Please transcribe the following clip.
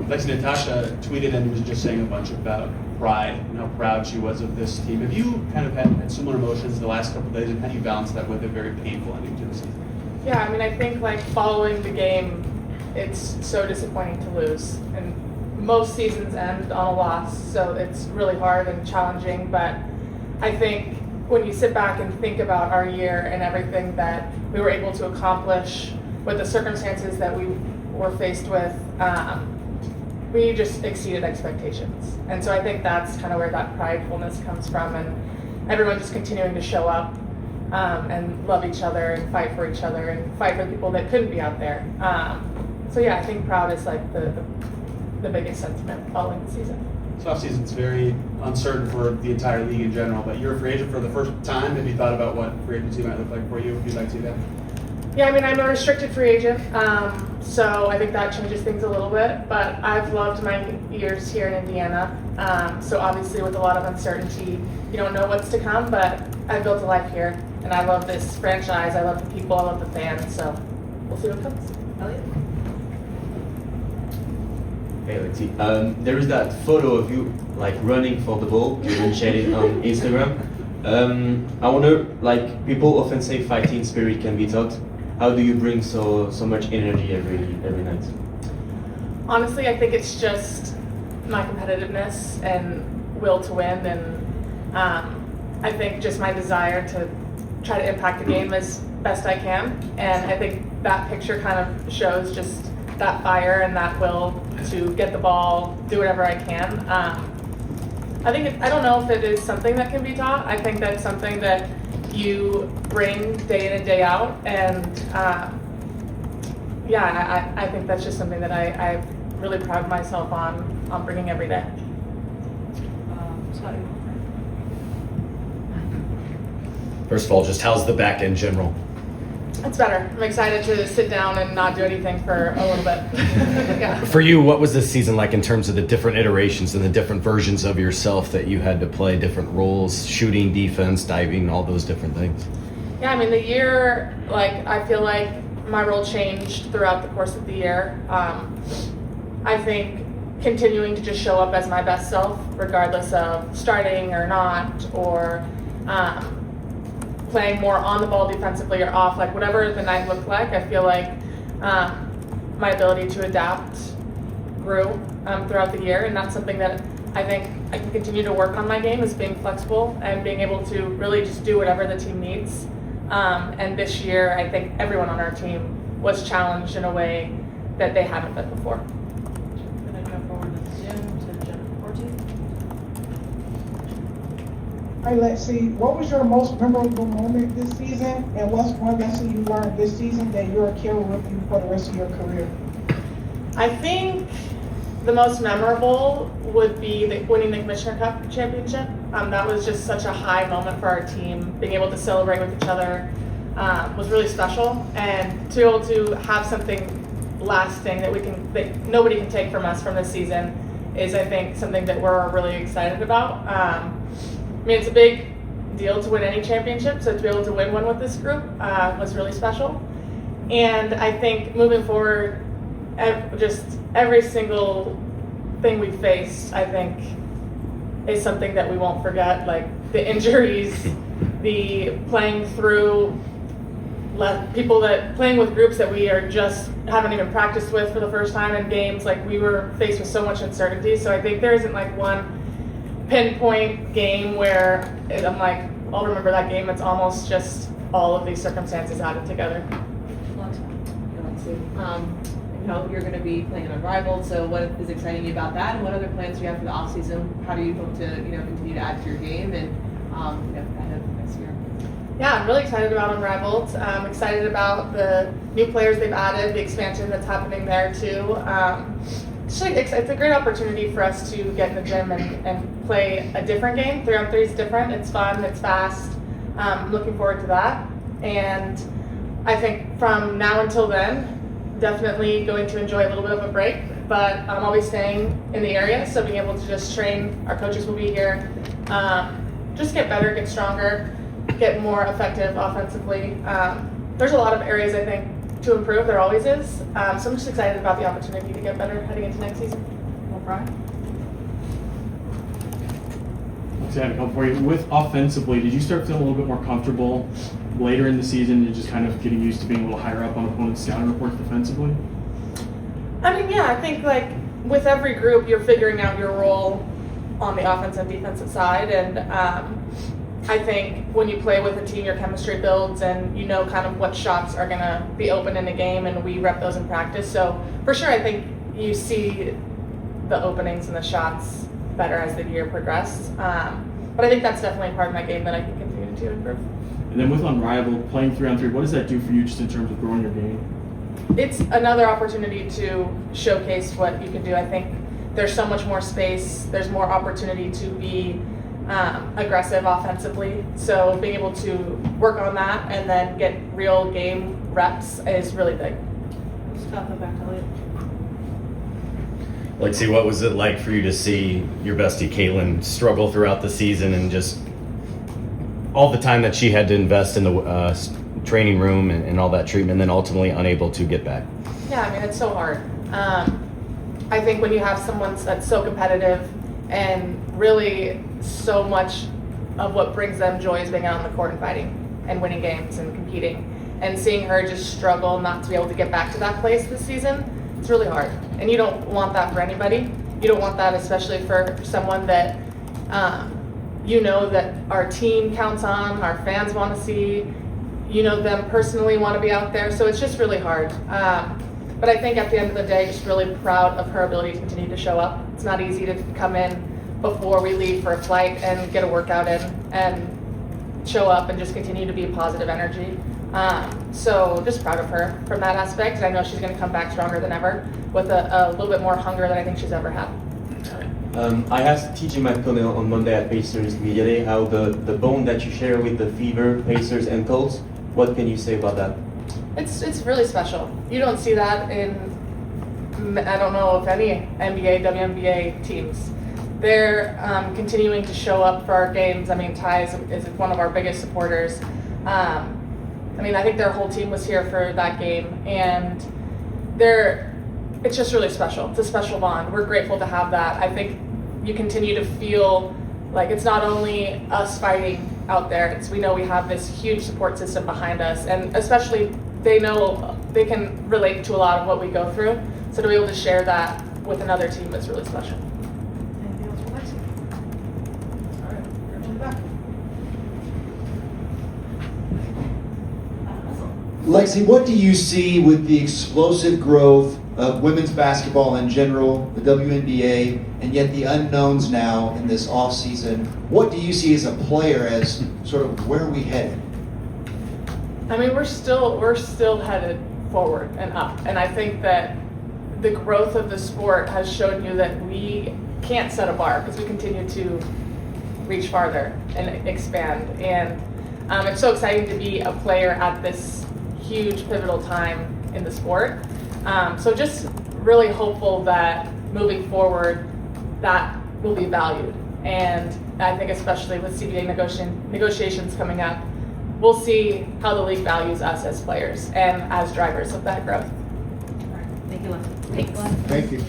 Lexie Natasha tweeted and was just saying a bunch about pride and how proud she was of this team. Have you kind of had similar emotions the last couple of days, and how do you balance that with a very painful ending to the season? Yeah, I mean, I think like following the game, it's so disappointing to lose, and most seasons end on a loss, so it's really hard and challenging. But I think when you sit back and think about our year and everything that we were able to accomplish with the circumstances that we were faced with, we just exceeded expectations. And so I think that's kind of where that pridefulness comes from, and everyone just continuing to show up and love each other and fight for each other and fight for the people that couldn't be out there. So yeah, I think proud is like the biggest sentiment following the season. This offseason's very uncertain for the entire league in general, but you're a free agent for the first time. Have you thought about what free agency might look like for you if you'd like to see that? Yeah, I mean, I'm a restricted free agent, so I think that changes things a little bit, but I've loved my years here in Indiana. So obviously with a lot of uncertainty, you don't know what's to come, but I've built a life here, and I love this franchise, I love the people, I love the fans, so we'll see what comes. Elliot? Hey Lexie, there is that photo of you like running for the ball. You can share it on Instagram. I wonder, like people often say fighting spirit can be taught. How do you bring so much energy every night? Honestly, I think it's just my competitiveness and will to win, and I think just my desire to try to impact the game as best I can. And I think that picture kind of shows just that fire and that will to get the ball, do whatever I can. I don't know if it is something that can be taught. I think that's something that you bring day in and day out, and I think that's just something that I really pride myself on bringing every day. First of all, just how's the back in general? It's better. I'm excited to sit down and not do anything for a little bit. Yeah. For you, what was this season like in terms of the different iterations and the different versions of yourself that you had to play, different roles, shooting, defense, diving, all those different things? Yeah, I mean, the year, I feel like my role changed throughout the course of the year. I think continuing to just show up as my best self, regardless of starting or not, or playing more on the ball defensively or off, whatever the night looked like, I feel like my ability to adapt grew throughout the year, and that's something that I think I can continue to work on my game, is being flexible and being able to really just do whatever the team needs. And this year, I think everyone on our team was challenged in a way that they haven't been before. Going to go forward to Jennifer Ortiz. Hi Lexie, what was your most memorable moment this season, and what's one lesson you learned this season that you'll carry with you for the rest of your career? I think the most memorable would be winning the Commissioner Cup championship. That was just such a high moment for our team. Being able to celebrate with each other was really special, and to be able to have something lasting that nobody can take from us from this season is, I think, something that we're really excited about. I mean, it's a big deal to win any championship, so to be able to win one with this group was really special. And I think moving forward, just every single thing we faced, I think, is something that we won't forget. Like the injuries, the playing through playing with groups that we haven't even practiced with for the first time in games. Like, we were faced with so much uncertainty. So I think there isn't one pinpoint game where I'm like, I'll remember that game. It's almost just all of these circumstances added together. You're going to be playing an unrivaled, so what is exciting you about that, and what other plans do you have for the off-season? How do you hope to continue to add to your game and ahead of next year? Yeah, I'm really excited about Unrivaled. I'm excited about the new players they've added, the expansion that's happening there too. It's a great opportunity for us to get in the gym and play a different game. 3-on-3 is different, it's fun, it's fast. I'm looking forward to that. And I think from now until then, definitely going to enjoy a little bit of a break, but I'm always staying in the area, so being able to just train, our coaches will be here, just get better, get stronger, get more effective offensively. There's a lot of areas I think to improve. There always is. So I'm just excited about the opportunity to get better heading into next season. Well, Brian? I had a couple for you. With offensively, did you start feeling a little bit more comfortable later in the season and just kind of getting used to being a little higher up on opponents' scouting reports defensively? I mean, yeah, I think like with every group, you're figuring out your role on the offensive and defensive side. And I think when you play with a team, your chemistry builds and you know kind of what shots are going to be open in a game, and we rep those in practice. So for sure, I think you see the openings and the shots better as the year progresses. But I think that's definitely part of my game that I can continue to improve. And then with Unrivaled, playing 3-on-3, what does that do for you just in terms of growing your game? It's another opportunity to showcase what you can do. I think there's so much more space. There's more opportunity to be aggressive offensively. So being able to work on that and then get real game reps is really big. Stop it back to Elliot. Lexie, what was it like for you to see your bestie Caitlin struggle throughout the season and just all the time that she had to invest in the training room and all that treatment, and then ultimately unable to get back? Yeah, I mean, it's so hard. I think when you have someone that's so competitive and really so much of what brings them joy is being out on the court and fighting and winning games and competing, and seeing her just struggle not to be able to get back to that place this season, it's really hard. And you don't want that for anybody. You don't want that especially for someone that you know that our team counts on, our fans want to see, you know them personally want to be out there. So it's just really hard. But I think at the end of the day, just really proud of her ability to continue to show up. It's not easy to come in before we leave for a flight and get a workout in and show up and just continue to be positive energy. So just proud of her from that aspect. And I know she's going to come back stronger than ever with a little bit more hunger than I think she's ever had. I asked TJ McConnell on Monday at Pacers Media Day how the bond that you share with the Fever, Pacers, and Colts. What can you say about that? It's really special. You don't see that in, I don't know if any NBA, WNBA teams. They're continuing to show up for our games. I mean, Ty is one of our biggest supporters. I mean, I think their whole team was here for that game, and it's just really special. It's a special bond. We're grateful to have that. I think you continue to feel like it's not only us fighting out there. We know we have this huge support system behind us, and especially they know they can relate to a lot of what we go through. So to be able to share that with another team is really special. Anything else for Lexie? All right, you're to the back. Lexie, what do you see with the explosive growth of women's basketball in general, the WNBA, and yet the unknowns now in this offseason? What do you see as a player as sort of where are we headed? I mean, we're still headed forward and up, and I think that the growth of the sport has shown you that we can't set a bar because we continue to reach farther and expand. And it's so exciting to be a player at this huge pivotal time in the sport. So just really hopeful that moving forward, that will be valued. And I think especially with CBA negotiations coming up, we'll see how the league values us as players and as drivers of that growth. All right, thank you, Lexie. Thanks. Thank you.